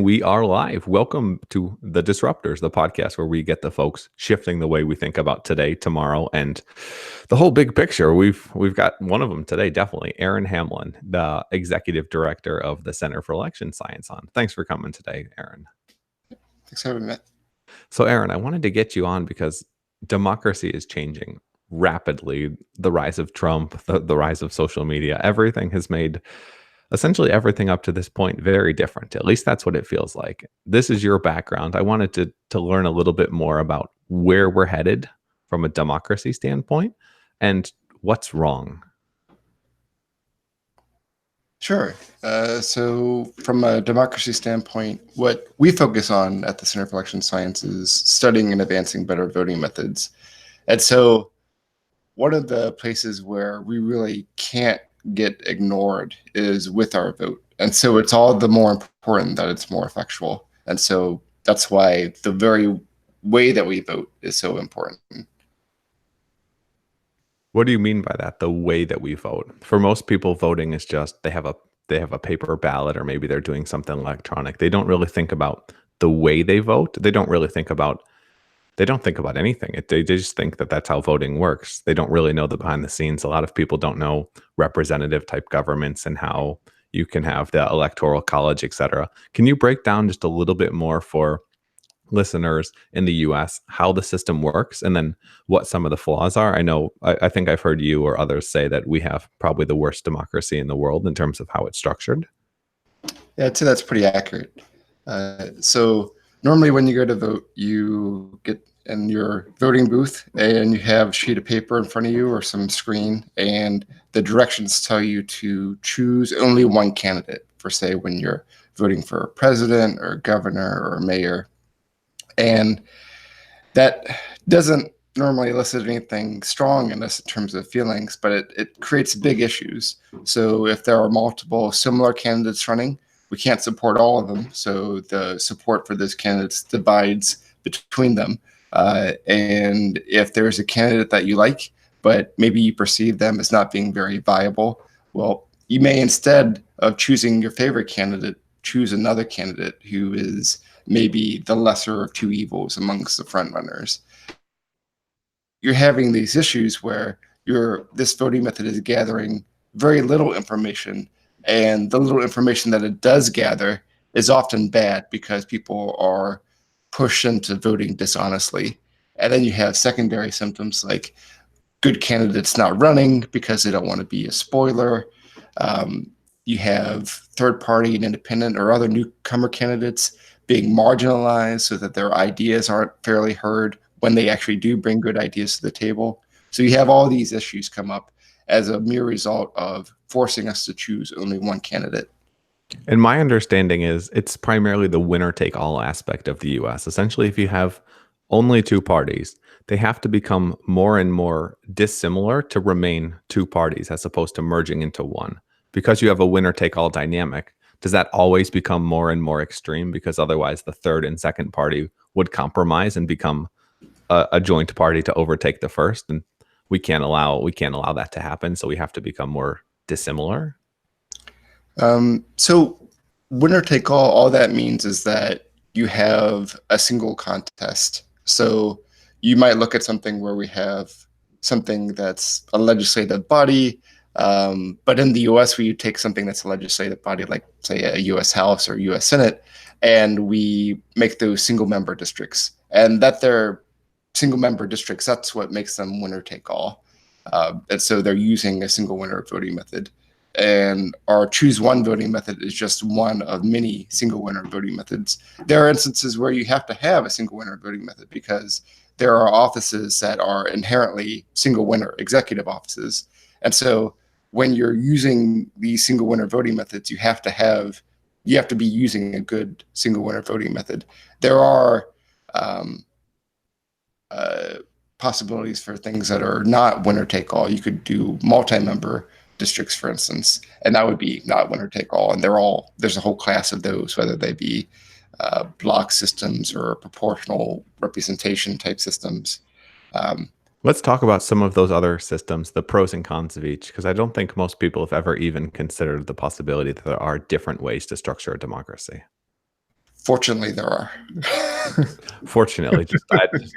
We are live. Welcome to The Disruptors, the podcast where we get the folks shifting the way we think about today, tomorrow, and the whole big picture. We've got one of them today, definitely, Aaron Hamlin, the executive director of the Center for Election Science on. Thanks for coming today, Aaron. Thanks for having me. So, Aaron, I wanted to get you on because democracy is changing rapidly. The rise of Trump, the rise of social media, everything has made essentially everything up to this point very different. At least that's what it feels like. This is your background. I wanted to learn a little bit more about where we're headed from a democracy standpoint and what's wrong. Sure. So from a democracy standpoint, what we focus on at the Center for Election Science is studying and advancing better voting methods. And so one of the places where we really can't get ignored is with our vote. And so it's all the more important that it's more effectual. And so that's why the very way that we vote is so important. What do you mean by that? The way that we vote? For most people, voting is just they have a paper ballot, or maybe they're doing something electronic. They don't really think about the way they vote. They don't think about anything. They just think that that's how voting works. They don't really know the behind the scenes. A lot of people don't know representative type governments and how you can have the electoral college, et cetera. Can you break down just a little bit more for listeners in the US how the system works and then what some of the flaws are? I think I've heard you or others say that we have probably the worst democracy in the world in terms of how it's structured. Yeah, I'd say that's pretty accurate. So normally when you go to vote, you get in your voting booth and you have a sheet of paper in front of you or some screen, and the directions tell you to choose only one candidate for, say, when you're voting for a president or a governor or a mayor. And that doesn't normally elicit anything strong in us in terms of feelings, but it creates big issues. So if there are multiple similar candidates running, we can't support all of them. So the support for those candidates divides between them. And if there's a candidate that you like, but maybe you perceive them as not being very viable, well, you may, instead of choosing your favorite candidate, choose another candidate who is maybe the lesser of two evils amongst the front runners. You're having these issues where this voting method is gathering very little information, and the little information that it does gather is often bad because people are pushed into voting dishonestly. And then you have secondary symptoms like good candidates not running because they don't want to be a spoiler. You have third party and independent or other newcomer candidates being marginalized so that their ideas aren't fairly heard when they actually do bring good ideas to the table. So you have all these issues come up as a mere result of forcing us to choose only one candidate. And my understanding is it's primarily the winner take all aspect of the US. Essentially, if you have only two parties, they have to become more and more dissimilar to remain two parties as opposed to merging into one. Because you have a winner take all dynamic, does that always become more and more extreme? Because otherwise the third and second party would compromise and become a joint party to overtake the first. And we can't allow that to happen. So we have to become more dissimilar. So winner take all that means is that you have a single contest. So you might look at something where we have something that's a legislative body, but in the US, we take something that's a legislative body, like, say, a US House or US Senate, and we make those single member districts. And that they're single member districts, that's what makes them winner take all. And so they're using a single winner voting method. And our choose one voting method is just one of many single winner voting methods. There are instances where you have to have a single winner voting method because there are offices that are inherently single winner executive offices. And so when you're using these single winner voting methods, you have to be using a good single winner voting method. There are possibilities for things that are not winner take all. You could do multi-member districts, for instance, and that would be not winner take all. And there's a whole class of those, whether they be block systems or proportional representation type systems. Let's talk about some of those other systems, the pros and cons of each, because I don't think most people have ever even considered the possibility that there are different ways to structure a democracy. Fortunately, there are. Fortunately, just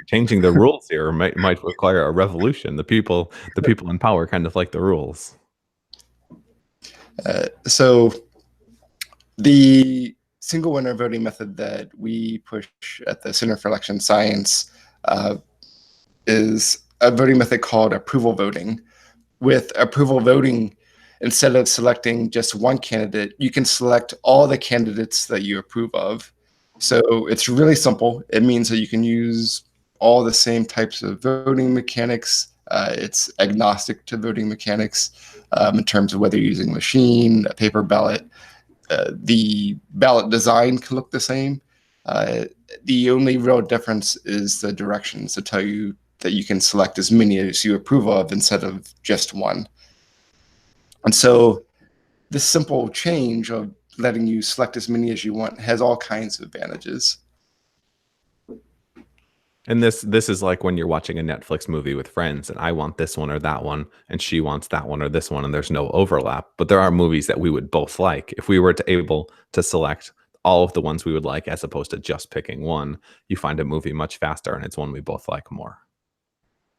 changing the rules here might require a revolution. The people in power kind of like the rules. So the single winner voting method that we push at the Center for Election Science is a voting method called approval voting. With approval voting, instead of selecting just one candidate, you can select all the candidates that you approve of. So it's really simple. It means that you can use all the same types of voting mechanics. It's agnostic to voting mechanics in terms of whether you're using a machine, a paper ballot. The ballot design can look the same. The only real difference is the directions to tell you that you can select as many as you approve of instead of just one. And so this simple change of letting you select as many as you want has all kinds of advantages. And this is like when you're watching a Netflix movie with friends, and I want this one or that one, and she wants that one or this one, and there's no overlap. But there are movies that we would both like. If we were able to select all of the ones we would like as opposed to just picking one, you find a movie much faster, and it's one we both like more.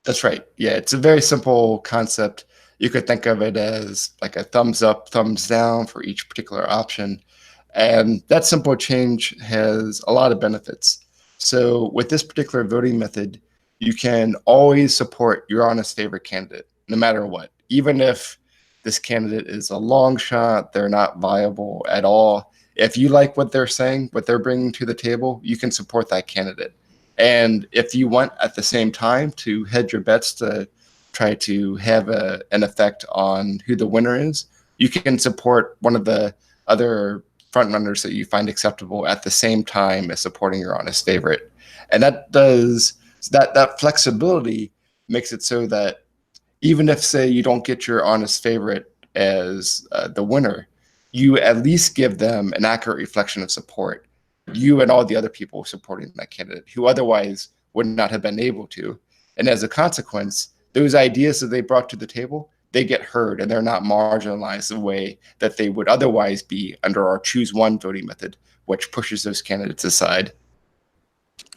That's right. Yeah, it's a very simple concept. You could think of it as like a thumbs up, thumbs down for each particular option. And that simple change has a lot of benefits. So with this particular voting method, you can always support your honest favorite candidate, no matter what. Even if this candidate is a long shot, they're not viable at all. If you like what they're saying, what they're bringing to the table, you can support that candidate. And if you want at the same time to hedge your bets to try to have an effect on who the winner is, you can support one of the other frontrunners that you find acceptable at the same time as supporting your honest favorite. And that flexibility makes it so that even if, say, you don't get your honest favorite as the winner, you at least give them an accurate reflection of support, you and all the other people supporting that candidate who otherwise would not have been able to. And as a consequence, those ideas that they brought to the table, they get heard and they're not marginalized the way that they would otherwise be under our choose one voting method, which pushes those candidates aside.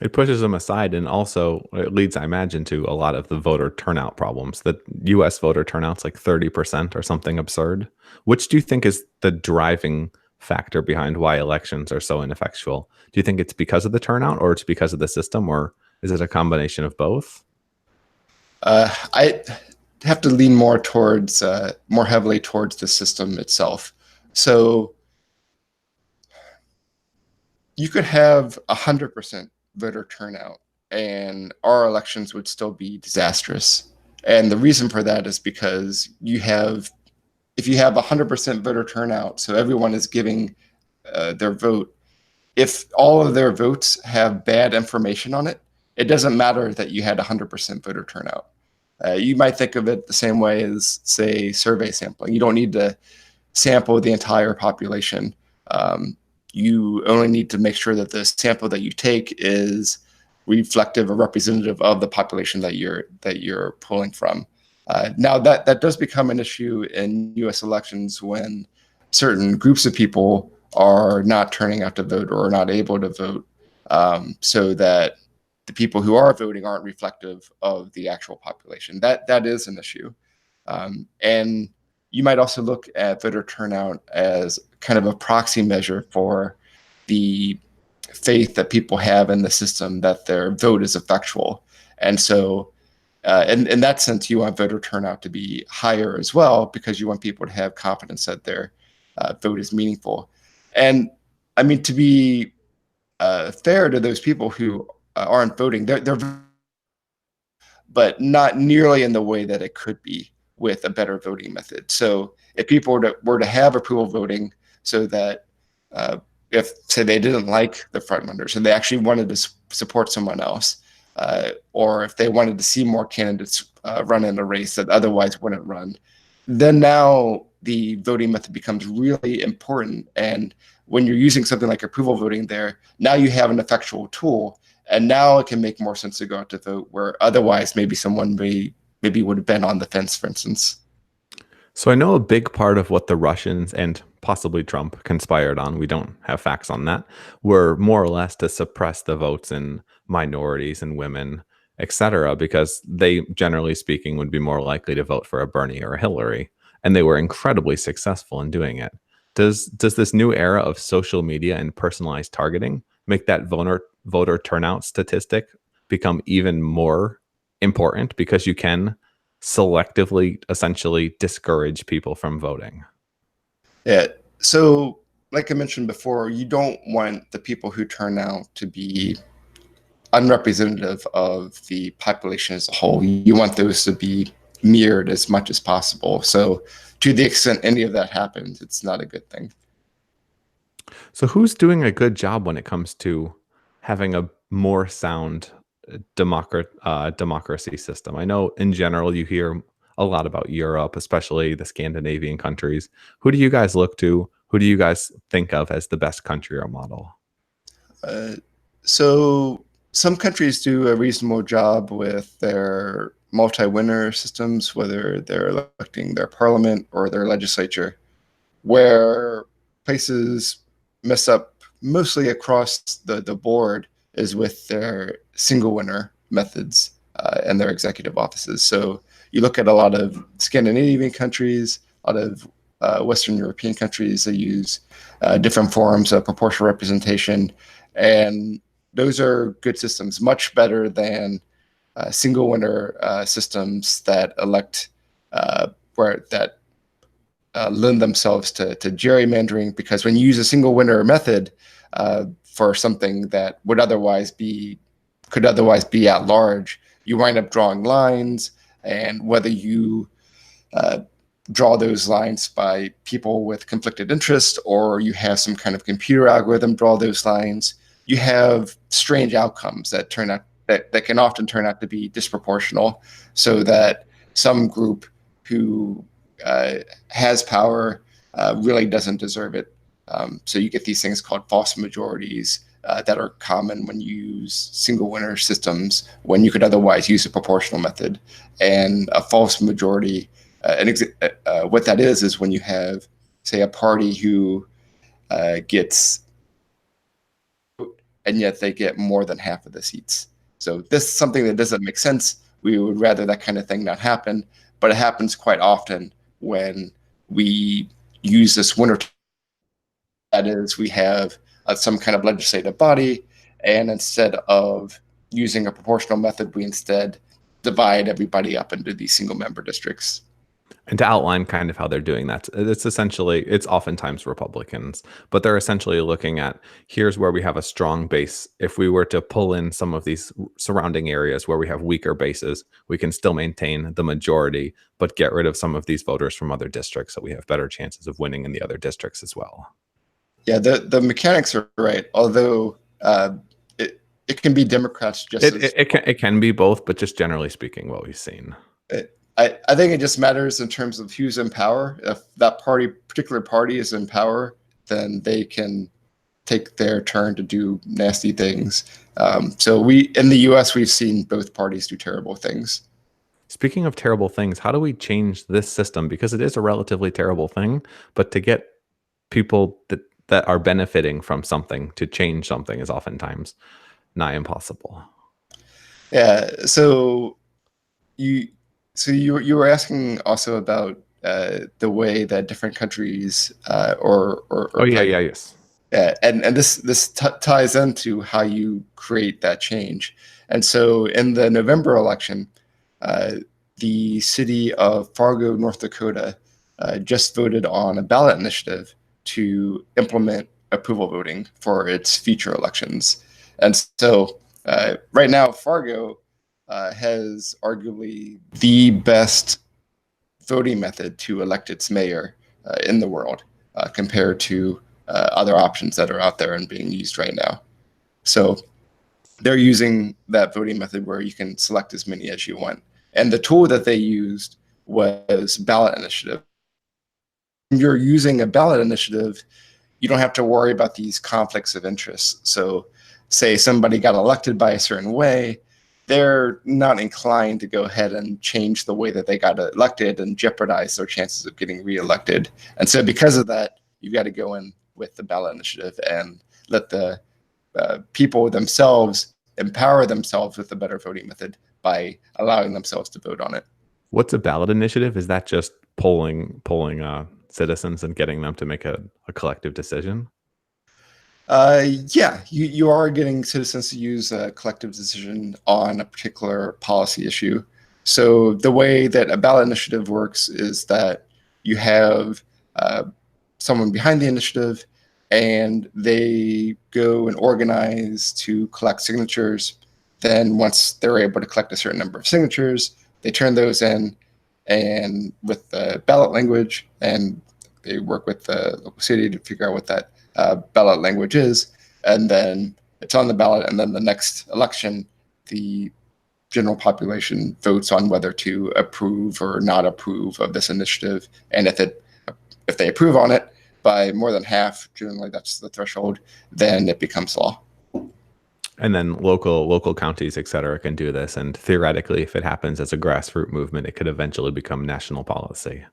It pushes them aside, and also it leads, I imagine, to a lot of the voter turnout problems. The U.S. voter turnout's like 30% or something absurd. Which do you think is the driving factor behind why elections are so ineffectual? Do you think it's because of the turnout, or it's because of the system, or is it a combination of both? I have to lean more heavily towards the system itself. So you could have 100% voter turnout and our elections would still be disastrous. And the reason for that is because if you have 100% voter turnout, so everyone is giving their vote, if all of their votes have bad information on it, it doesn't matter that you had 100% voter turnout. You might think of it the same way as, say, survey sampling. You don't need to sample the entire population. You only need to make sure that the sample that you take is reflective or representative of the population that you're pulling from. Now that does become an issue in U.S. elections when certain groups of people are not turning out to vote or are not able to vote, so that the people who are voting aren't reflective of the actual population. That is an issue. And you might also look at voter turnout as kind of a proxy measure for the faith that people have in the system that their vote is effectual. And so in that sense, you want voter turnout to be higher as well, because you want people to have confidence that their vote is meaningful. And I mean, to be fair to those people who aren't voting, they're but not nearly in the way that it could be with a better voting method. So if people were to have approval voting, so that if, say, they didn't like the frontrunners and they actually wanted to support someone else, or if they wanted to see more candidates run in a race that otherwise wouldn't run, then now the voting method becomes really important. And when you're using something like approval voting there, now you have an effectual tool, and now it can make more sense to go out to vote where otherwise maybe someone maybe would have been on the fence, for instance. So I know a big part of what the Russians and possibly Trump conspired on, we don't have facts on that, were more or less to suppress the votes in minorities and women, etc., because they, generally speaking, would be more likely to vote for a Bernie or a Hillary. And they were incredibly successful in doing it. Does this new era of social media and personalized targeting make that voter turnout statistic become even more important because you can selectively essentially discourage people from voting? Yeah. So, like I mentioned before, you don't want the people who turn out to be unrepresentative of the population as a whole. You want those to be mirrored as much as possible. So, to the extent any of that happens, it's not a good thing. So who's doing a good job when it comes to having a more sound democracy system? I know in general you hear a lot about Europe, especially the Scandinavian countries. Who do you guys look to? Who do you guys think of as the best country or model? Uh, so some countries do a reasonable job with their multi-winner systems, whether they're electing their parliament or their legislature. Where places mess up mostly across the board is with their single winner methods and their executive offices. So you look at a lot of Scandinavian countries, a lot of Western European countries that use different forms of proportional representation, and those are good systems, much better than single winner systems that elect where that lend themselves to gerrymandering, because when you use a single winner method for something that could otherwise be at large, you wind up drawing lines, and whether you uh, draw those lines by people with conflicted interest or you have some kind of computer algorithm draw those lines, you have strange outcomes that that can often turn out to be disproportional, so that some group who uh, has power really doesn't deserve it. So you get these things called false majorities that are common when you use single winner systems when you could otherwise use a proportional method. And a false majority, what that is when you have, say, a party who gets, and yet they get more than half of the seats. So this is something that doesn't make sense. We would rather that kind of thing not happen, but it happens quite often when we use this winner. That is, we have some kind of legislative body, and instead of using a proportional method, we instead divide everybody up into these single member districts. And to outline kind of how they're doing that, it's oftentimes Republicans, but they're essentially looking at, here's where we have a strong base. If we were to pull in some of these surrounding areas where we have weaker bases, we can still maintain the majority, but get rid of some of these voters from other districts so we have better chances of winning in the other districts as well. Yeah, the mechanics are right, although it can be Democrats just as It can be both, but just generally speaking, what we've seen. I think it just matters in terms of who's in power. If that particular party is in power, then they can take their turn to do nasty things. So in the U.S., we've seen both parties do terrible things. Speaking of terrible things, how do we change this system? Because it is a relatively terrible thing, but to get people that are benefiting from something to change something is oftentimes nigh impossible. Yeah. You you were asking also about the way that different countries Oh or yeah, play. yeah, yes. And this ties into how you create that change. And so in the November election, uh, the city of Fargo, North Dakota, just voted on a ballot initiative to implement approval voting for its future elections. And so right now, Fargo has arguably the best voting method to elect its mayor in the world compared to other options that are out there and being used right now. So they're using that voting method where you can select as many as you want. And the tool that they used was ballot initiative. When you're using a ballot initiative, you don't have to worry about these conflicts of interest. So say somebody got elected by a certain way, they're not inclined to go ahead and change the way that they got elected and jeopardize their chances of getting reelected. And so because of that, you've got to go in with the ballot initiative and let the people themselves empower themselves with a better voting method by allowing themselves to vote on it. What's a ballot initiative? Is that just polling citizens and getting them to make a collective decision? Yeah, you are getting citizens to use a collective decision on a particular policy issue. So the way that a ballot initiative works is that you have someone behind the initiative, and they go and organize to collect signatures. Then once they're able to collect a certain number of signatures, they turn those in and with the ballot language, and they work with the local city to figure out what that ballot language is, and then it's on the ballot. And then the next election, the general population votes on whether to approve or not approve of this initiative. And if they approve on it by more than half, generally that's the threshold, then it becomes law. And then local counties, et cetera, can do this. And theoretically, if it happens as a grassroots movement, it could eventually become national policy.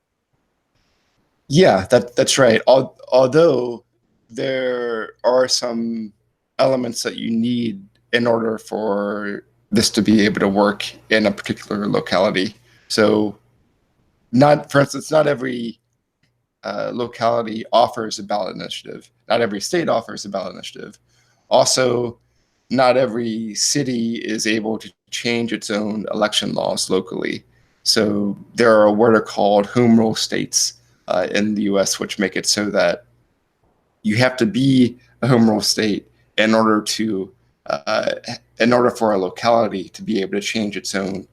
Yeah, that's right. Although there are some elements that you need in order for this to be able to work in a particular locality. So, for instance, not every locality offers a ballot initiative. Not every state offers a ballot initiative. Also, not every city is able to change its own election laws locally. So there are what are called home rule states in the U.S., which make it so that you have to be a home rule state in order for a locality to be able to change its own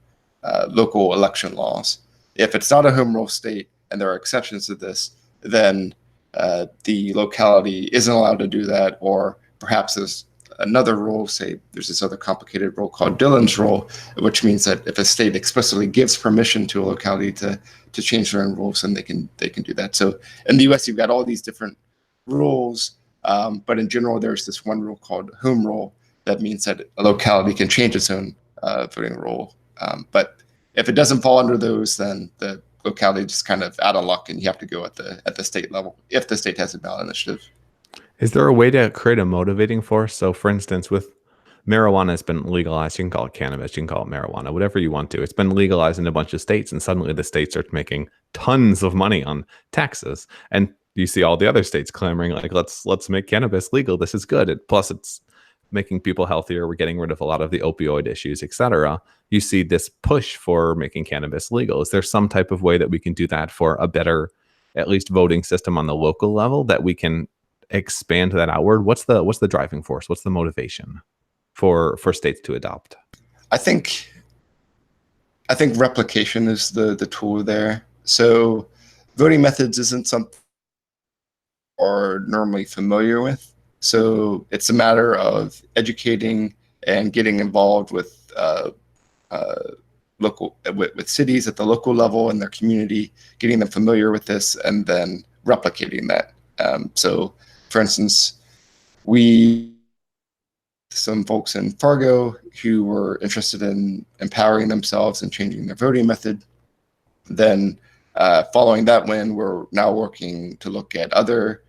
local election laws. If it's not a home rule state, and there are exceptions to this, then the locality isn't allowed to do that, or perhaps there's another rule. Say there's this other complicated rule called Dillon's rule, which means that if a state explicitly gives permission to a locality to change their own rules, then they can do that. So in the U.S., you've got all these different rules, but in general, there's this one rule called home rule that means that a locality can change its own voting rule. But if it doesn't fall under those, then the locality just kind of out of luck, and you have to go at the state level if the state has a ballot initiative. Is there a way to create a motivating force? So, for instance, with marijuana has been legalized. You can call it cannabis, you can call it marijuana, whatever you want to. It's been legalized in a bunch of states, and suddenly the states are making tons of money on taxes. And you see all the other states clamoring like, let's make cannabis legal. This is good. Plus, it's making people healthier. We're getting rid of a lot of the opioid issues, etc. You see this push for making cannabis legal. Is there some type of way that we can do that for a better, at least voting system on the local level, that we can expand that outward? What's the driving force? What's the motivation for states to adopt? I think replication is the tool there. So voting methods isn't something are normally familiar with. So it's a matter of educating and getting involved with with cities at the local level and their community, getting them familiar with this, and then replicating that. So, for instance, some folks in Fargo who were interested in empowering themselves and changing their voting method. Then, following that win, we're now working to look at other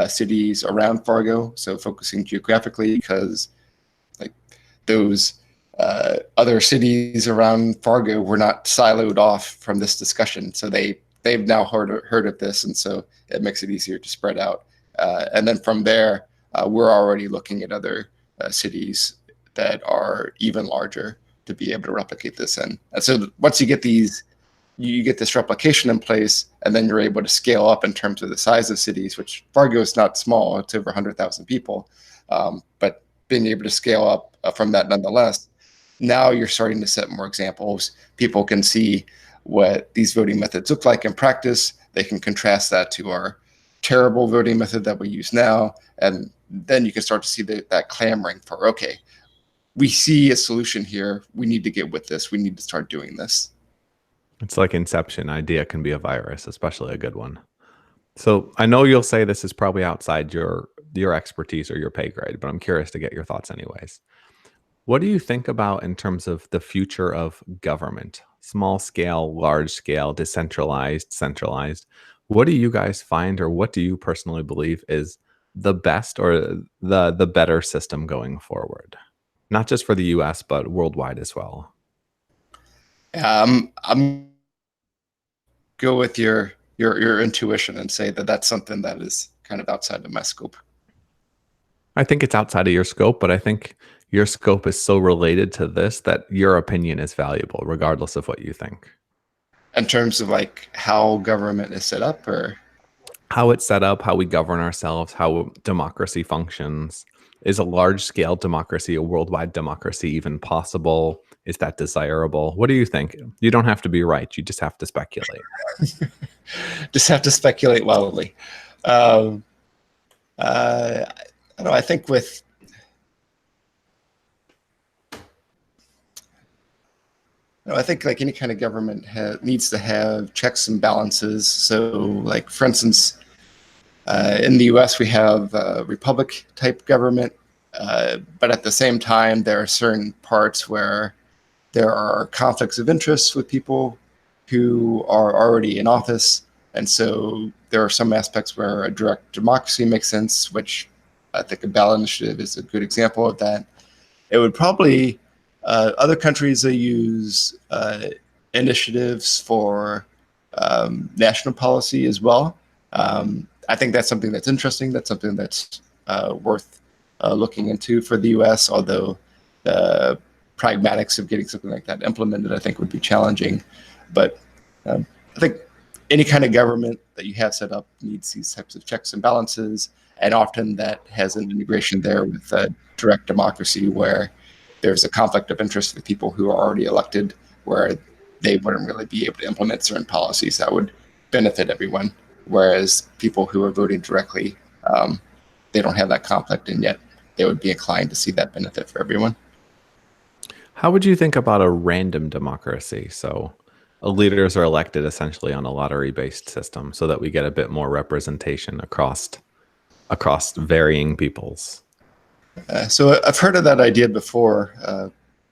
cities around Fargo, so focusing geographically, because like those other cities around Fargo were not siloed off from this discussion, so they've now heard of this, and so it makes it easier to spread out. And then from there, we're already looking at other cities that are even larger to be able to replicate this in. And so once you get this replication in place, and then you're able to scale up in terms of the size of cities, which Fargo is not small, it's over 100,000 people. But being able to scale up from that nonetheless, now you're starting to set more examples. People can see what these voting methods look like in practice. They can contrast that to our terrible voting method that we use now. And then you can start to see that clamoring for, okay, we see a solution here. We need to get with this. We need to start doing this. It's like Inception. Idea can be a virus, especially a good one. So I know you'll say this is probably outside your expertise or your pay grade, but I'm curious to get your thoughts anyways. What do you think about in terms of the future of government? Small scale, large scale, decentralized, centralized. What do you guys find, or what do you personally believe is the best or the better system going forward? Not just for the US, but worldwide as well. I'm go with your intuition and say that that's something that is kind of outside of my scope. I think it's outside of your scope, but I think your scope is so related to this that your opinion is valuable, regardless of what you think. In terms of like how government is set up, or How it's set up, how we govern ourselves, how democracy functions. Is a large scale democracy, a worldwide democracy even possible? Is that desirable? What do you think? You don't have to be right. You just have to speculate. just have to speculate wildly. Um, I don't know. I think with I think like any kind of government needs to have checks and balances. So, like for instance, in the U.S., we have a republic type government, but at the same time, there are certain parts where there are conflicts of interest with people who are already in office. And so there are some aspects where a direct democracy makes sense, which I think a ballot initiative is a good example of that. It would probably, other countries, they use initiatives for national policy as well. I think that's something that's interesting. That's something that's worth looking into for the US, although the pragmatics of getting something like that implemented, I think, would be challenging. But I think any kind of government that you have set up needs these types of checks and balances, and often that has an integration there with direct democracy, where there's a conflict of interest with people who are already elected, where they wouldn't really be able to implement certain policies that would benefit everyone, whereas people who are voting directly, they don't have that conflict, and yet they would be inclined to see that benefit for everyone. How would you think about a random democracy? So, leaders are elected essentially on a lottery based system so that we get a bit more representation across varying peoples. So I've heard of that idea before.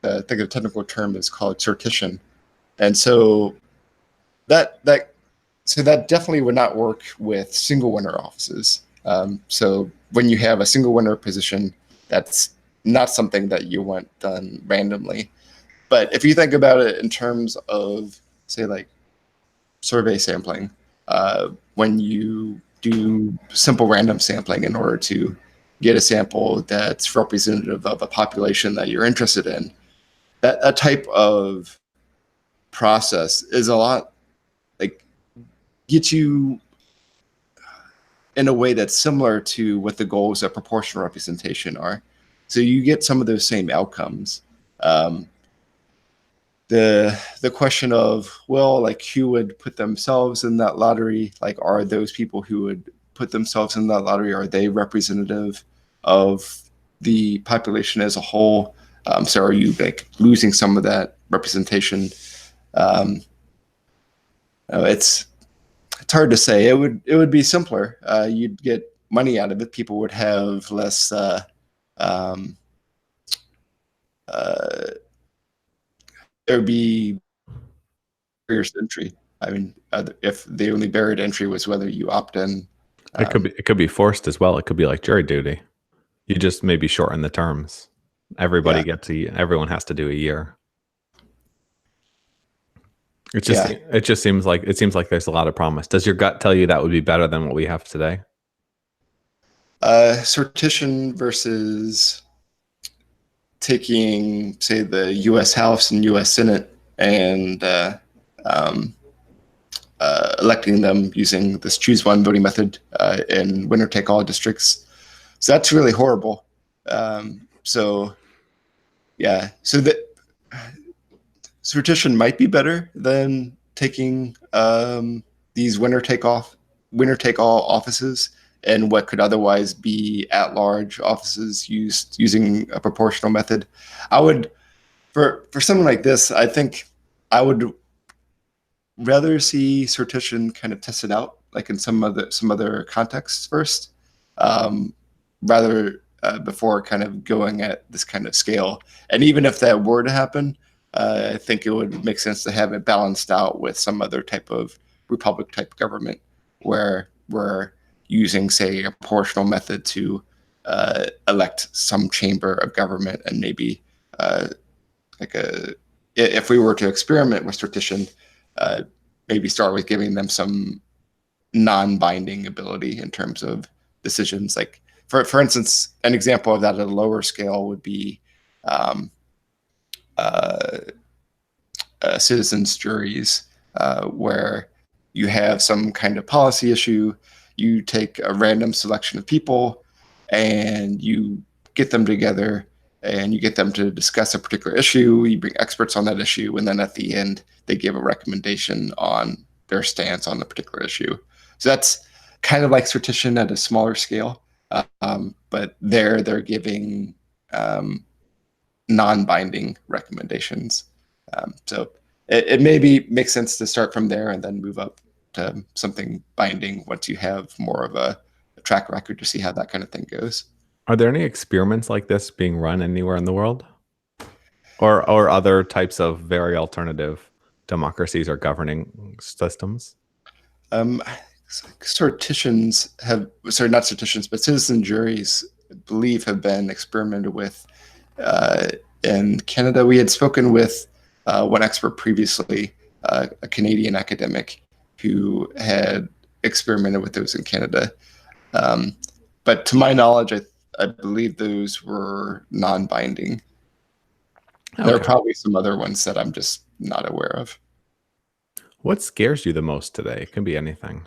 I think the technical term is called sortition, and so that so that definitely would not work with single winner offices. So when you have a single winner position, that's not something that you want done randomly. But if you think about it in terms of, say, like survey sampling, when you do simple random sampling in order to get a sample that's representative of a population that you're interested in, that type of process is a lot like gets you in a way that's similar to what the goals of proportional representation are. So you get some of those same outcomes. Um, the question of, well, like who would put themselves in that lottery? Like, are those people who would put themselves in that lottery, are they representative of the population as a whole? So are you like losing some of that representation? Um, it's hard to say. It would be simpler. You'd get money out of it. People would have less. Um, uh, there would be barriers to entry. I mean, if the only barrier to entry was whether you opt in. It could be forced as well. It could be like jury duty. You just maybe shorten the terms. Yeah, Everyone has to do a year. yeah. It seems like there's a lot of promise. Does your gut tell you that would be better than what we have today? Sortition versus taking, say, the U.S. House and U.S. Senate and um, electing them using this choose one voting method in winner take all districts. So that's really horrible. So yeah, so that sortition might be better than taking these winner take all offices and what could otherwise be at large offices using a proportional method. I would for something like this, I think I would rather see sortition kind of tested out, like in some other contexts first, um, rather before kind of going at this kind of scale. And even if that were to happen, I think it would make sense to have it balanced out with some other type of republic type government where we're using, say, a proportional method to elect some chamber of government, and maybe if we were to experiment with sortition, maybe start with giving them some non-binding ability in terms of decisions. Like for instance, an example of that at a lower scale would be uh, citizens juries, where you have some kind of policy issue, you take a random selection of people and you get them together and you get them to discuss a particular issue, you bring experts on that issue, and then at the end they give a recommendation on their stance on the particular issue. So that's kind of like sortition at a smaller scale, but they're giving non-binding recommendations. So it maybe makes sense to start from there and then move up to something binding once you have more of a track record to see how that kind of thing goes. Are there any experiments like this being run anywhere in the world? Or other types of very alternative democracies or governing systems? Um, sortitions have, sorry, not sortitions, but citizen juries, I believe, have been experimented with in Canada. We had spoken with one expert previously, a Canadian academic who had experimented with those in Canada. But to my knowledge, I believe those were non-binding. Okay. There are probably some other ones that I'm just not aware of. What scares you the most today? It can be anything.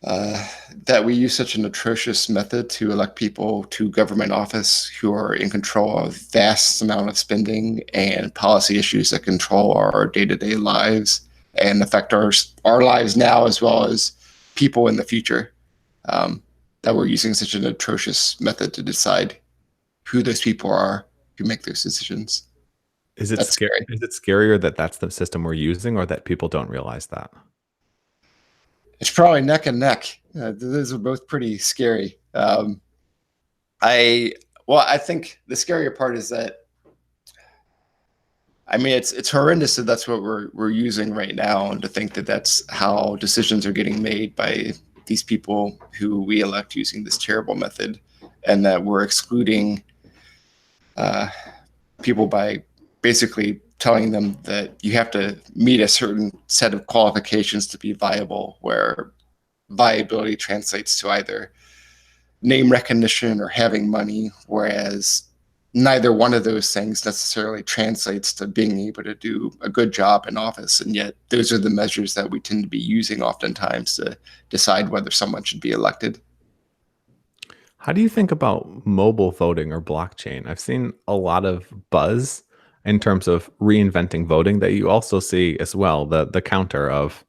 That we use such an atrocious method to elect people to government office who are in control of vast amount of spending and policy issues that control our day-to-day lives and affect our lives now as well as people in the future. That we're using such an atrocious method to decide who those people are who make those decisions. Is it scary? Is it scarier that that's the system we're using, or that people don't realize that? It's probably neck and neck. Those are both pretty scary. I think the scarier part is that, I mean, it's horrendous that that's what we're using right now, and to think that that's how decisions are getting made by these people who we elect using this terrible method, and that we're excluding people by basically telling them that you have to meet a certain set of qualifications to be viable, where viability translates to either name recognition or having money, whereas neither one of those things necessarily translates to being able to do a good job in office. And yet those are the measures that we tend to be using oftentimes to decide whether someone should be elected. How do you think about mobile voting or blockchain? I've seen a lot of buzz in terms of reinventing voting that you also see as well, the counter of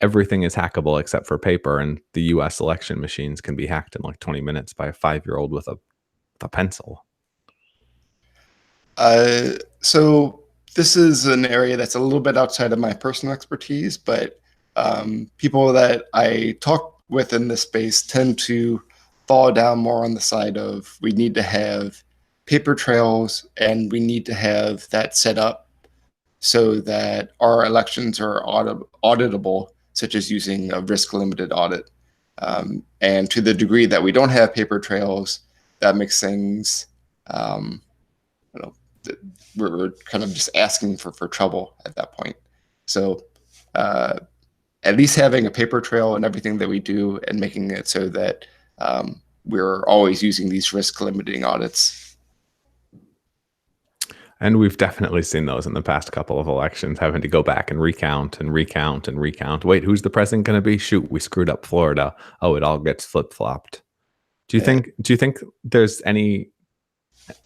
everything is hackable except for paper, and the US election machines can be hacked in like 20 minutes by a 5-year-old with a pencil. So this is an area that's a little bit outside of my personal expertise, but people that I talk with in this space tend to fall down more on the side of we need to have paper trails and we need to have that set up so that our elections are auditable, such as using a risk-limited audit. And to the degree that we don't have paper trails, that makes things, we're kind of just asking for trouble at that point. So at least having a paper trail in everything that we do and making it so that we're always using these risk limiting audits. And we've definitely seen those in the past couple of elections, having to go back and recount and recount and recount. Wait, who's the president going to be? Shoot, we screwed up Florida. Oh, it all gets flip-flopped. Do you think there's any,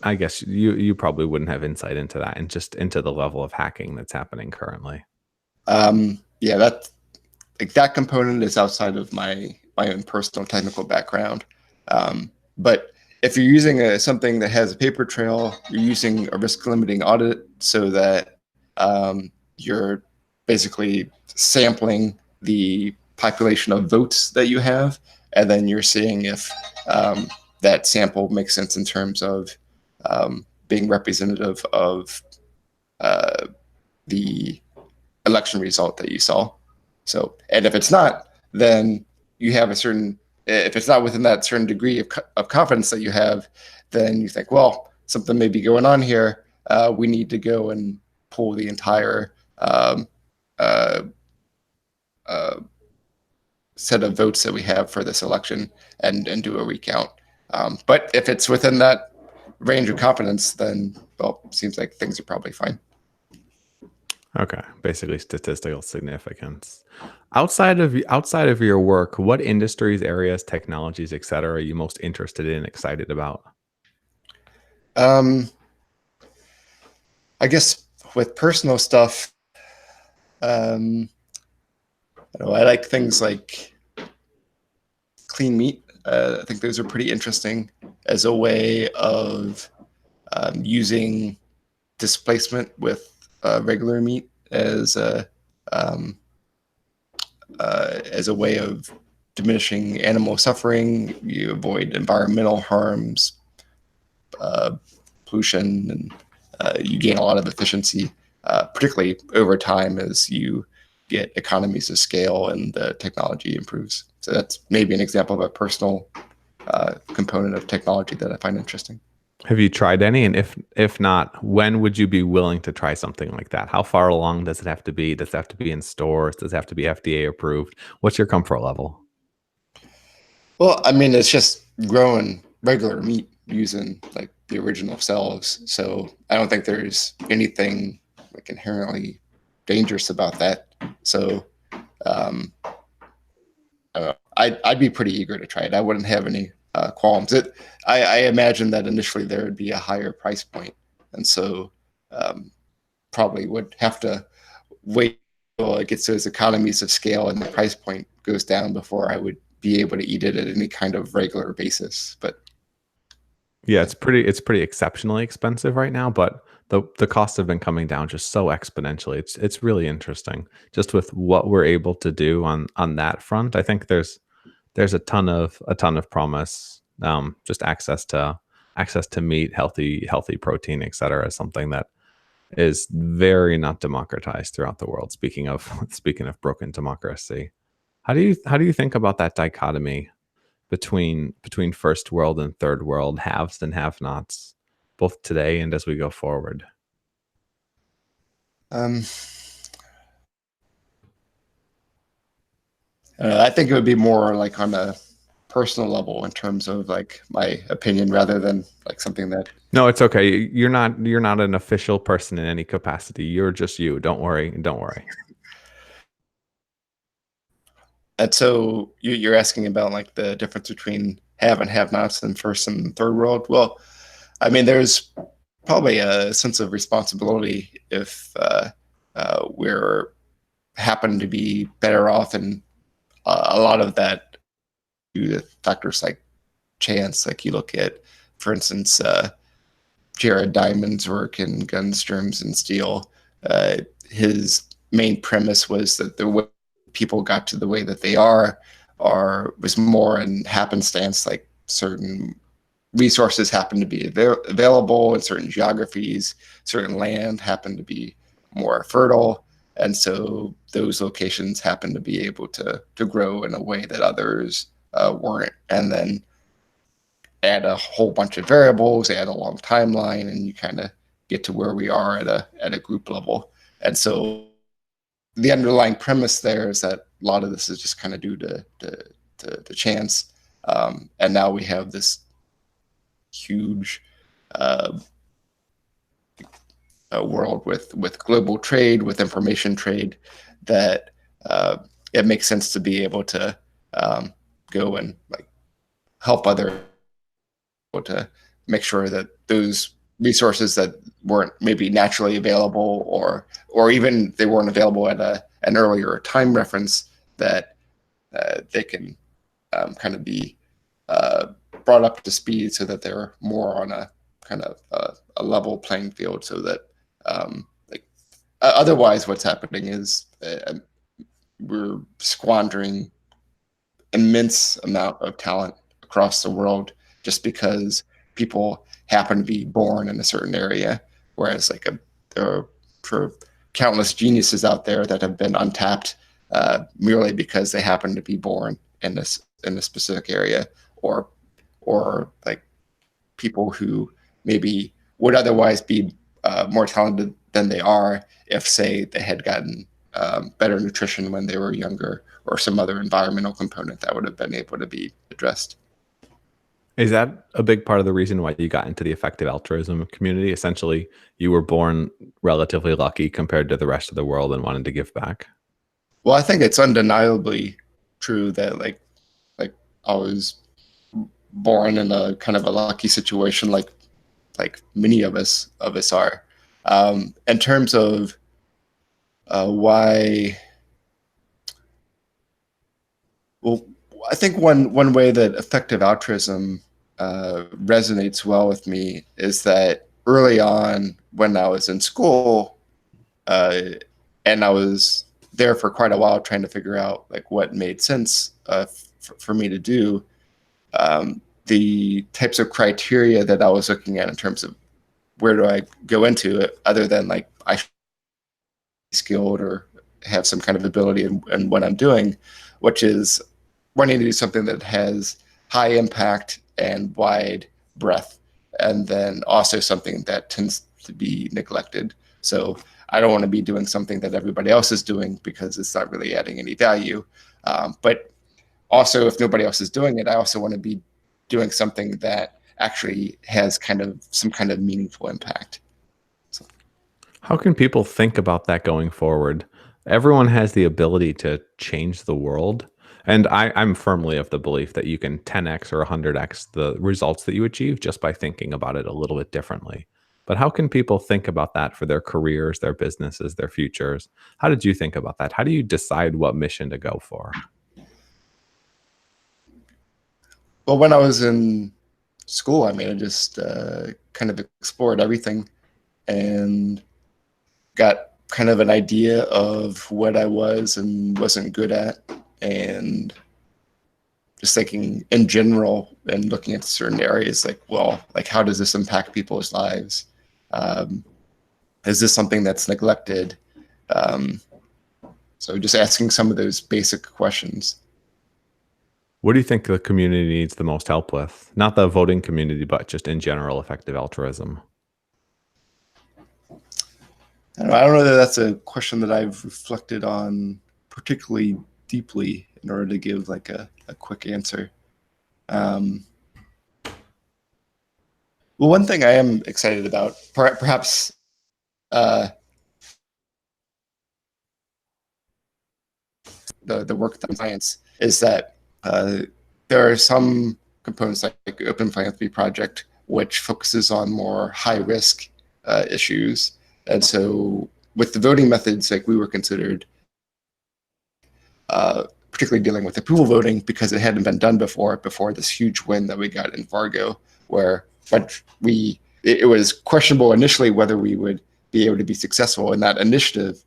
I guess you probably wouldn't have insight into that and just into the level of hacking that's happening currently? Yeah, that component is outside of my own personal technical background. But if you're using something that has a paper trail, you're using a risk limiting audit so that you're basically sampling the population of votes that you have, and then you're seeing if that sample makes sense in terms of being representative of the election result that you saw. So, and if it's not, then you have a certain, if it's not within that certain degree of confidence that you have, then you think, well, something may be going on here. We need to go and pull the entire uh, set of votes that we have for this election and do a recount. But if it's within that range of confidence, then, well, it seems like things are probably fine. Okay, basically statistical significance. Outside of your work, what industries, areas, technologies, etc., are you most interested in, excited about? Um, I guess with personal stuff, um, I like things like clean meat. I think those are pretty interesting as a way of using displacement with regular meat um, as a way of diminishing animal suffering. You avoid environmental harms, pollution, and you gain a lot of efficiency, particularly over time as you get economies of scale and the technology improves. So that's maybe an example of a personal component of technology that I find interesting. Have you tried any? And if not, when would you be willing to try something like that? How far along does it have to be? Does it have to be in stores? Does it have to be FDA approved? What's your comfort level? Well, I mean, it's just growing regular meat using like the original cells. So I don't think there's anything like inherently dangerous about that. So um, I'd be pretty eager to try it. I wouldn't have any qualms. I imagine that initially there would be a higher price point, and so probably would have to wait until it gets those economies of scale and the price point goes down before I would be able to eat it at any kind of regular basis. But Yeah, it's pretty exceptionally expensive right now, but the costs have been coming down just so exponentially. It's really interesting just with what we're able to do on that front. I think there's a ton of promise. Just access to meat, healthy protein, etc., is something that is very not democratized throughout the world. Speaking of speaking of broken democracy, how do you think about that dichotomy between first world and third world, haves and have-nots, both today and as we go forward? um, I think it would be more like on a personal level in terms of like my opinion rather than like something that. No, it's okay. You're not an official person in any capacity. You're just you. Don't worry. Don't worry. And so you're asking about like the difference between have and have nots in first and third world. Well, I mean, there's probably a sense of responsibility if we're happen to be better off, and a lot of that due to factors like chance. Like you look at, for instance, Jared Diamond's work in Guns, Germs, and Steel. His main premise was that the way people got to the way that they are was more in happenstance, like certain resources happen to be available in certain geographies, certain land happen to be more fertile, and so those locations happen to be able to grow in a way that others weren't. And then add a whole bunch of variables, add a long timeline, and you kind of get to where we are at a group level. And so the underlying premise there is that a lot of this is just kind of due to chance. And now we have this huge world with global trade, with information trade, that it makes sense to be able to go and like help other to make sure that those resources that weren't maybe naturally available, or even they weren't available at an earlier time reference, that they can kind of be brought up to speed so that they're more on a kind of a level playing field, so that like otherwise what's happening is we're squandering immense amount of talent across the world just because people happen to be born in a certain area, whereas like there are for countless geniuses out there that have been untapped merely because they happen to be born in a specific area, or like people who maybe would otherwise be more talented than they are if, say, they had gotten better nutrition when they were younger, or some other environmental component that would have been able to be addressed. Is that a big part of the reason why you got into the effective altruism community? Essentially, you were born relatively lucky compared to the rest of the world and wanted to give back? Well, I think it's undeniably true that like I was born in a kind of a lucky situation, like many of us are. In terms of why, well, I think one way that effective altruism resonates well with me is that early on when I was in school, uh, and I was there for quite a while trying to figure out like what made sense for me to do. The types of criteria that I was looking at in terms of where do I go into it, other than like I should be skilled or have some kind of ability in what I'm doing, which is wanting to do something that has high impact and wide breadth, and then also something that tends to be neglected. So I don't want to be doing something that everybody else is doing because it's not really adding any value. But also, if nobody else is doing it, I also want to be doing something that actually has kind of some kind of meaningful impact. So, How can people think about that going forward? Everyone has the ability to change the world. And I'm firmly of the belief that you can 10x or 100x the results that you achieve just by thinking about it a little bit differently. But how can people think about that for their careers, their businesses, their futures? How did you think about that? How do you decide what mission to go for? well, when I was in school, I mean, I just kind of explored everything and got kind of an idea of what I was and wasn't good at, and just thinking in general and looking at certain areas like, well, like how does this impact people's lives? Um, is this something that's neglected? Um, so just asking some of those basic questions. What do you think the community needs the most help with? Not the voting community, but just in general, effective altruism. I don't know that that's a question that I've reflected on particularly deeply in order to give like a quick answer. Um, well, one thing I am excited about, perhaps uh, the work of science, is that there are some components like Open Philanthropy Project, which focuses on more high risk issues. And so with the voting methods, like we were considered particularly dealing with approval voting because it hadn't been done before this huge win that we got in Fargo, where it was questionable initially whether we would be able to be successful, and that initiative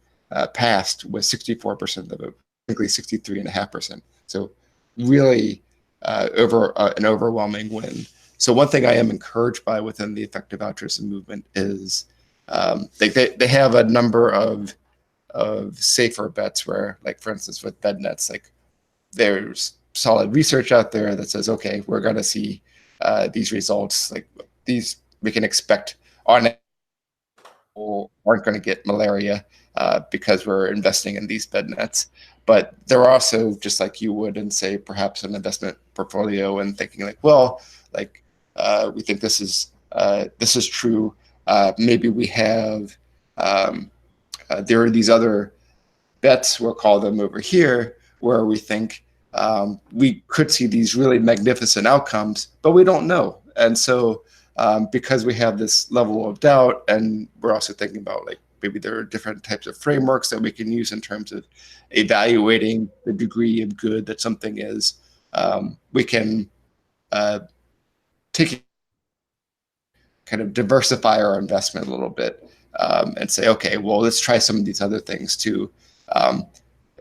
passed with 64% of the vote, technically 63.5%. So really over an overwhelming win. So one thing I am encouraged by within the effective altruism movement is they have a number of safer bets where, like for instance, with bed nets, like there's solid research out there that says, okay, we're going to see these results, like these we can expect on people aren't going to get malaria because we're investing in these bed nets. But they're also just like you would in, say, perhaps an investment portfolio, and thinking like, well, like we think this is true. Maybe we have there are these other bets, we'll call them over here, where we think we could see these really magnificent outcomes, but we don't know. And so because we have this level of doubt, and we're also thinking about like maybe there are different types of frameworks that we can use in terms of evaluating the degree of good that something is, we can take kind of diversify our investment a little bit, and say, okay, well, let's try some of these other things too,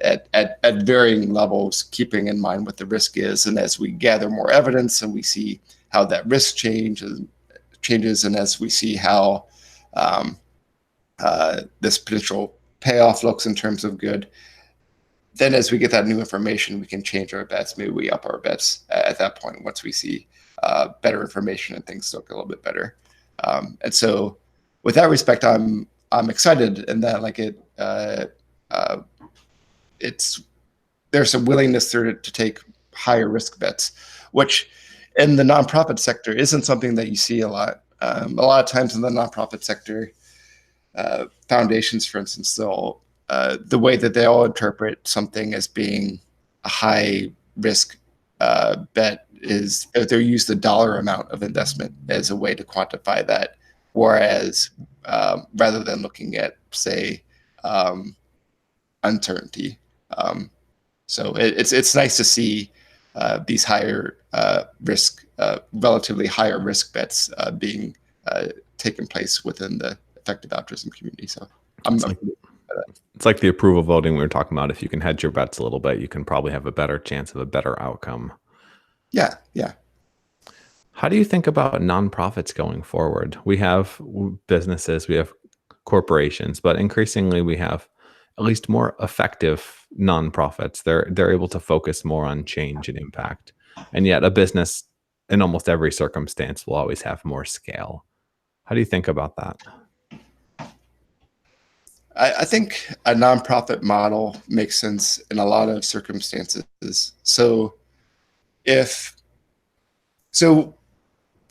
at varying levels, keeping in mind what the risk is. And as we gather more evidence and we see how that risk changes, and as we see how um, this potential payoff looks in terms of good, then as we get that new information, we can change our bets. Maybe we up our bets at that point once we see better information and things look a little bit better. And so, with that respect, I'm excited in that like it's there's a willingness there to take higher risk bets, which in the nonprofit sector isn't something that you see a lot. A lot of times in the nonprofit sector, foundations, for instance, the way that they all interpret something as being a high risk bet is they use the dollar amount of investment as a way to quantify that, whereas rather than looking at, say, uncertainty. So it's nice to see these higher risk, relatively higher risk bets being taken place within the effective altruism community. So It's like, it's like the approval voting we were talking about. If you can hedge your bets a little bit, you can probably have a better chance of a better outcome. yeah, yeah. How do you think about nonprofits going forward? We have businesses, we have corporations, but increasingly we have at least more effective nonprofits. They're able to focus more on change and impact. And yet a business in almost every circumstance will always have more scale. How do you think about that? I think a nonprofit model makes sense in a lot of circumstances. So if so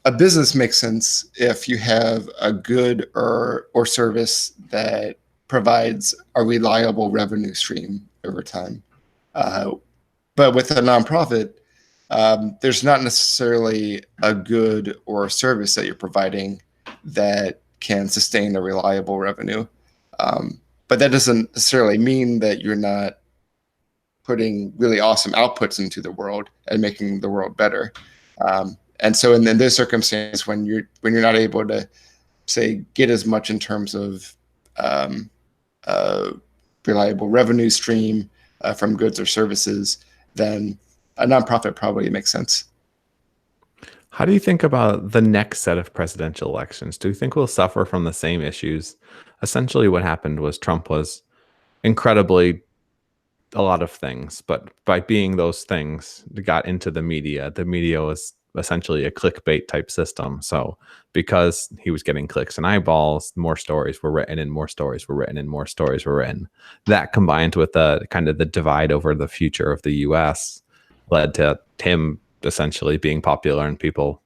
a business makes sense if you have a good or service that provides a reliable revenue stream over time. But with a nonprofit, there's not necessarily a good or a service that you're providing that can sustain a reliable revenue. But that doesn't necessarily mean that you're not putting really awesome outputs into the world and making the world better. And so in this circumstance, when you're not able to, say, get as much in terms of reliable revenue stream from goods or services, then a nonprofit probably makes sense. How do you think about the next set of presidential elections? Do you think we'll suffer from the same issues? Essentially, what happened was Trump was incredibly a lot of things, but by being those things, got into the media. The media was essentially a clickbait type system. So because he was getting clicks and eyeballs, more stories were written and more stories were written and more stories were written. That combined with the kind of the divide over the future of the US led to him essentially being popular and people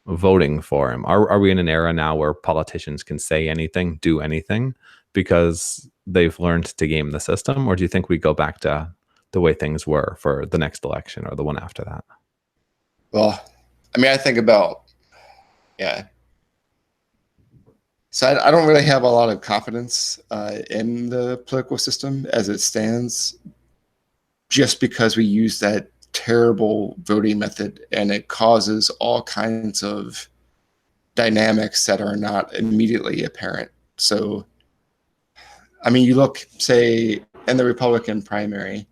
voting for him. Are we in an era now where politicians can say anything, do anything because they've learned to game the system? Or do you think we go back to the way things were for the next election or the one after that? Well, I mean, I think about, yeah. So I don't really have a lot of confidence in the political system as it stands, just because we use that terrible voting method and it causes all kinds of dynamics that are not immediately apparent. So, I mean, you look, say, in the Republican primary,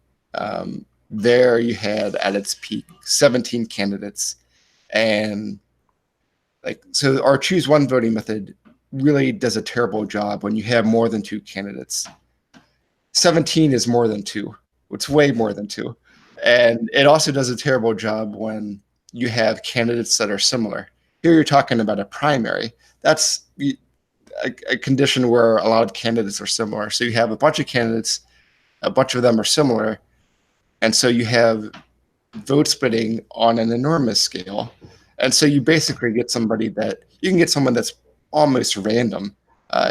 there you had at its peak 17 candidates. And like, so our choose one voting method really does a terrible job when you have more than two candidates. 17 is more than two. It's way more than two. And it also does a terrible job when you have candidates that are similar. Here you're talking about a primary. That's a condition where a lot of candidates are similar. So you have a bunch of candidates, a bunch of them are similar. And so you have vote splitting on an enormous scale. And so you basically get somebody that you can get someone that's almost random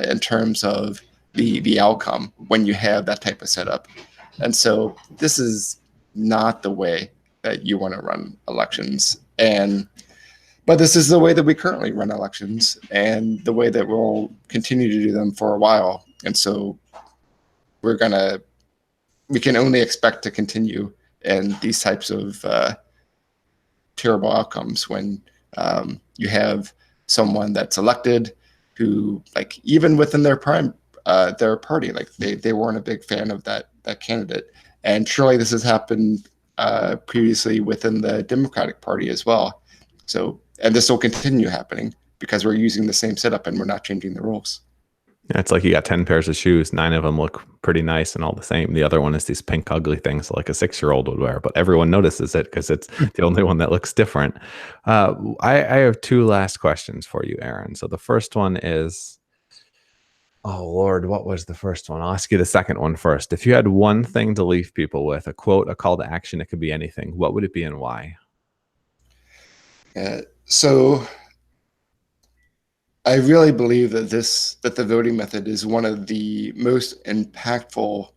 in terms of the outcome when you have that type of setup. And so this is not the way that you want to run elections. But this is the way that we currently run elections and the way that we'll continue to do them for a while. And so we can only expect to continue in these types of terrible outcomes when you have someone that's elected who, like, even within their party, like they weren't a big fan of that candidate. And surely this has happened previously within the Democratic Party as well. So And this will continue happening because we're using the same setup and we're not changing the rules. Yeah, it's like you got 10 pairs of shoes, 9 of them look pretty nice and all the same. The other one is these pink ugly things like a 6-year-old would wear, but everyone notices it because it's the only one that looks different. I have 2 last questions for you, Aaron. So the first one is, oh Lord, what was the first one? I'll ask you the second one first. If you had one thing to leave people with, a quote, a call to action, it could be anything, what would it be and why? So I really believe that the voting method is one of the most impactful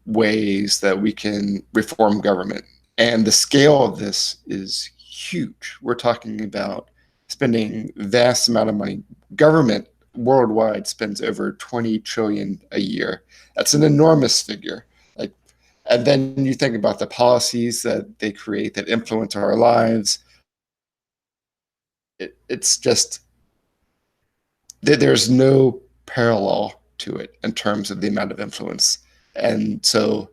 ways that we can reform government. And the scale of this is huge. We're talking about spending vast amount of money. Government worldwide spends over 20 trillion a year. That's an enormous figure. Like, and then you think about the policies that they create that influence our lives. It's just there's no parallel to it in terms of the amount of influence. And so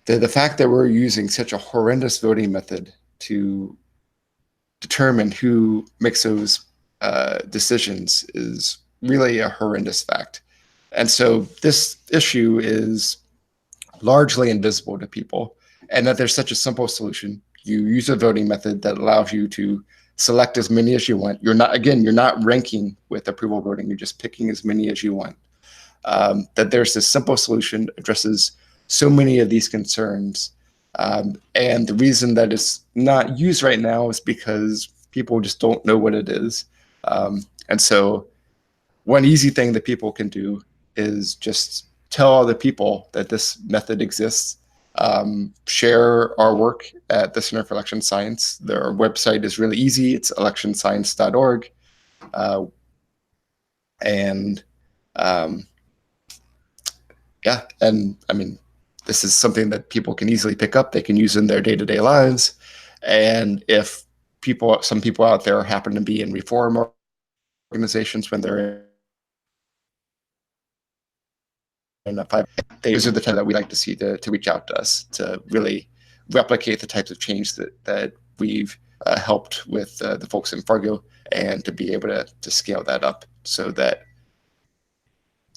the fact that we're using such a horrendous voting method to determine who makes those decisions is really a horrendous fact. And so this issue is largely invisible to people, and that there's such a simple solution. You use a voting method that allows you to select as many as you want. You're not ranking with approval voting. You're just picking as many as you want. That there's this simple solution that addresses so many of these concerns. And the reason that it's not used right now is because people just don't know what it is. And so one easy thing that people can do is just tell other people that this method exists. Share our work at the Center for Election Science. Their website is really easy. It's electionscience.org. And yeah, and I mean, this is something that people can easily pick up. They can use in their day-to-day lives. And if some people out there happen to be in reform organizations when they're in a five, those are the type that we like to see to reach out to us to really replicate the types of change that we've helped with the folks in Fargo, and to be able to scale that up so that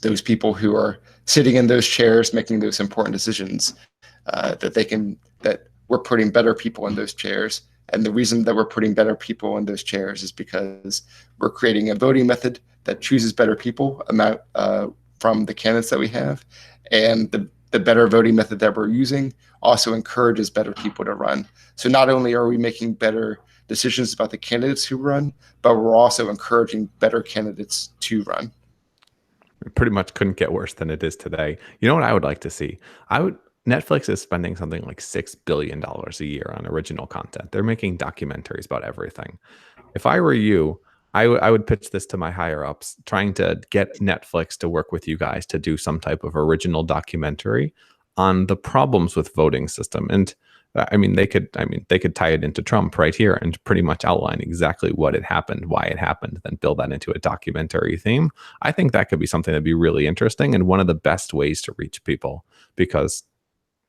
those people who are sitting in those chairs making those important decisions, that we're putting better people in those chairs. And the reason that we're putting better people in those chairs is because we're creating a voting method that chooses better people from the candidates that we have. And the better voting method that we're using also encourages better people to run. So not only are we making better decisions about the candidates who run, but we're also encouraging better candidates to run. It pretty much couldn't get worse than it is today. You know what I would like to see? Netflix is spending something like $6 billion a year on original content. They're making documentaries about everything. If I were you, I would pitch this to my higher ups, trying to get Netflix to work with you guys to do some type of original documentary on the problems with voting system. And they could tie it into Trump right here and pretty much outline exactly what had happened, why it happened, then build that into a documentary theme. I think that could be something that'd be really interesting and one of the best ways to reach people, because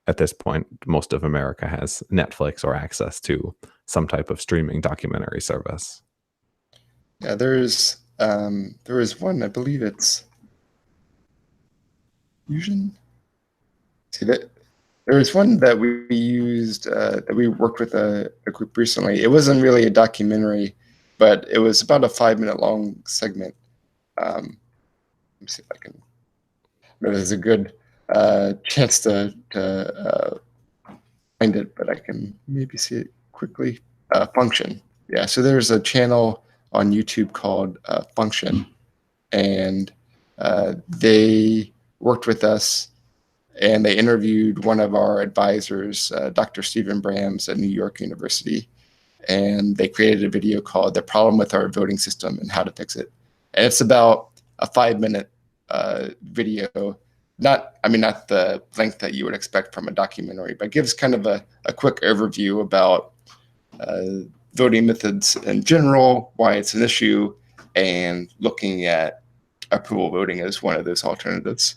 at this point, most of America has Netflix or access to some type of streaming documentary service. Yeah, there is one, I believe it's Fusion. See that there was one that we used that we worked with a group recently. It wasn't really a documentary, but it was about a 5-minute long segment. Let me see if I can. Maybe there's a good chance to find it, but I can maybe see it quickly. Function. Yeah, so there's a channel on YouTube called Function, and they worked with us, and they interviewed one of our advisors, Dr. Stephen Brams at New York University, and they created a video called "The Problem with Our Voting System and How to Fix It." And it's about a 5-minute video. Not the length that you would expect from a documentary, but gives kind of a quick overview about voting methods in general, why it's an issue, and looking at approval voting as one of those alternatives.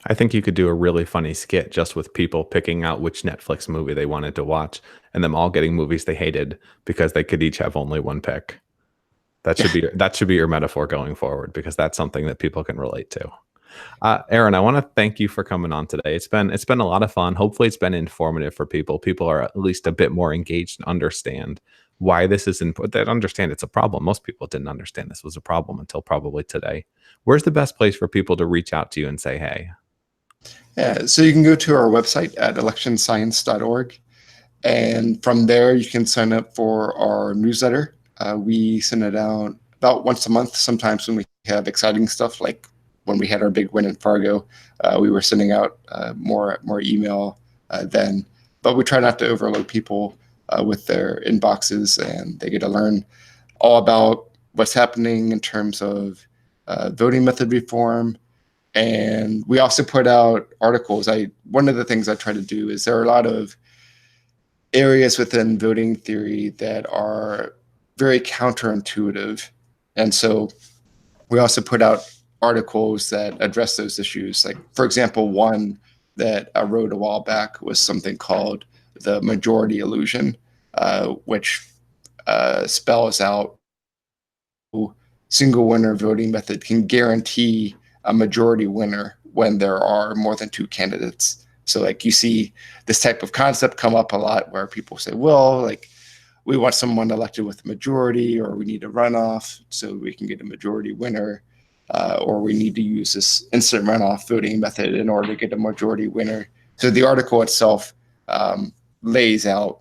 I think you could do a really funny skit just with people picking out which Netflix movie they wanted to watch and them all getting movies they hated because they could each have only one pick. That should be your metaphor going forward because that's something that people can relate to. Aaron, I want to thank you for coming on today. It's been a lot of fun. Hopefully, it's been informative for people. People are at least a bit more engaged and understand why this is important. They understand it's a problem. Most people didn't understand this was a problem until probably today. Where's the best place for people to reach out to you and say, "Hey"? Yeah, so you can go to our website at electionscience.org. And from there, you can sign up for our newsletter. We send it out about once a month, sometimes when we have exciting stuff, like when we had our big win in Fargo. We were sending out more email then. But we try not to overload people with their inboxes, and they get to learn all about what's happening in terms of voting method reform. And we also put out articles. One of the things I try to do is there are a lot of areas within voting theory that are very counterintuitive. And so we also put out articles that address those issues. Like, for example, one that I wrote a while back was something called the majority illusion, which spells out single winner voting method can guarantee a majority winner when there are more than two candidates. So like you see this type of concept come up a lot where people say, well, like we want someone elected with a majority, or we need a runoff so we can get a majority winner, or we need to use this instant runoff voting method in order to get a majority winner. So the article itself lays out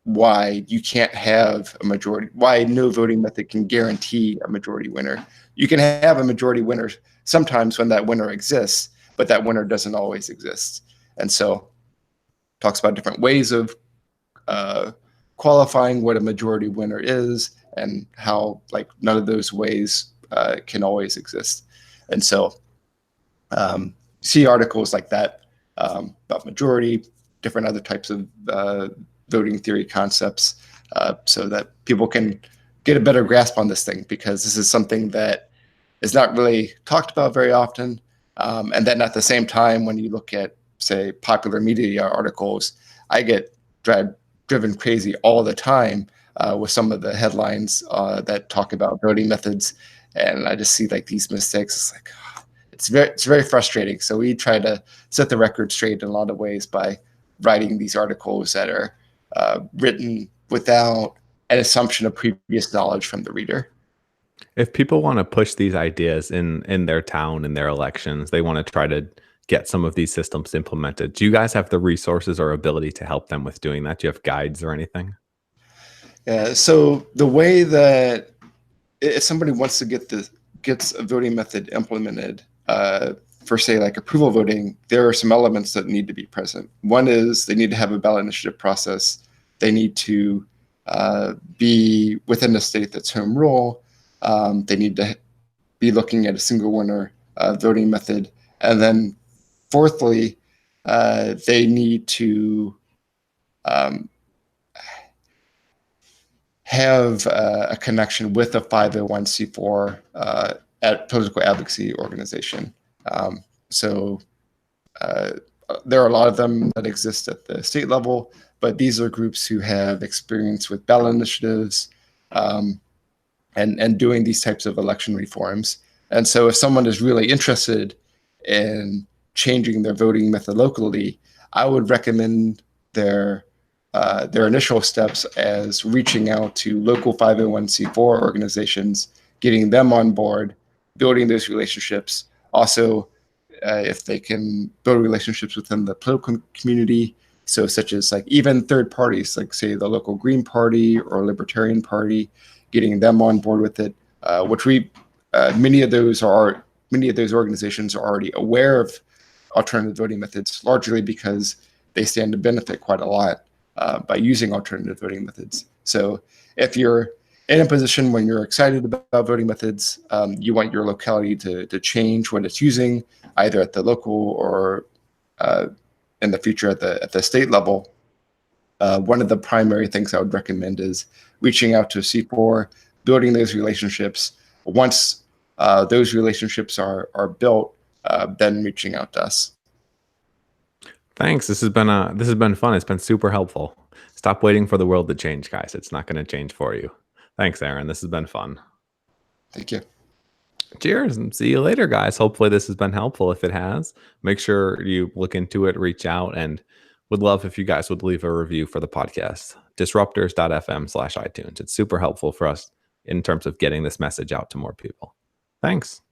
why you can't have a majority, why no voting method can guarantee a majority winner. You can have a majority winner sometimes when that winner exists, but that winner doesn't always exist. And so talks about different ways of qualifying what a majority winner is and how like none of those ways can always exist. And so see articles like that about majority, different other types of voting theory concepts so that people can get a better grasp on this thing, because this is something that is not really talked about very often. And then at the same time, when you look at, say, popular media articles, I get driven crazy all the time with some of the headlines that talk about voting methods. And I just see like these mistakes. It's like, it's very frustrating. So we try to set the record straight in a lot of ways by writing these articles that are written without an assumption of previous knowledge from the reader. If people want to push these ideas in their town, in their elections, they want to try to get some of these systems implemented. Do you guys have the resources or ability to help them with doing that? Do you have guides or anything? Yeah. So the way that if somebody wants to gets a voting method implemented for, say, like approval voting, there are some elements that need to be present. One is they need to have a ballot initiative process. They need to be within a state that's home rule. They need to be looking at a single winner voting method. And then fourthly, they need to have a connection with a 501c4 at political advocacy organization. So there are a lot of them that exist at the state level, but these are groups who have experience with ballot initiatives and doing these types of election reforms. And so if someone is really interested in changing their voting method locally, I would recommend their initial steps as reaching out to local 501c4 organizations, getting them on board, building those relationships. Also, if they can build relationships within the political community, so such as like even third parties, like say the local Green Party or Libertarian Party, getting them on board with it, which many of those organizations are already aware of alternative voting methods, largely because they stand to benefit quite a lot by using alternative voting methods. So if you're in a position when you're excited about voting methods, you want your locality to change what it's using, either at the local or in the future at the state level, one of the primary things I would recommend is reaching out to C4, building those relationships. Once those relationships are built, then reaching out to us. Thanks. This has been fun. It's been super helpful. Stop waiting for the world to change, guys. It's not going to change for you. Thanks, Aaron. This has been fun. Thank you. Cheers and see you later, guys. Hopefully this has been helpful. If it has, make sure you look into it, reach out, and would love if you guys would leave a review for the podcast. Disruptors.fm/iTunes. It's super helpful for us in terms of getting this message out to more people. Thanks.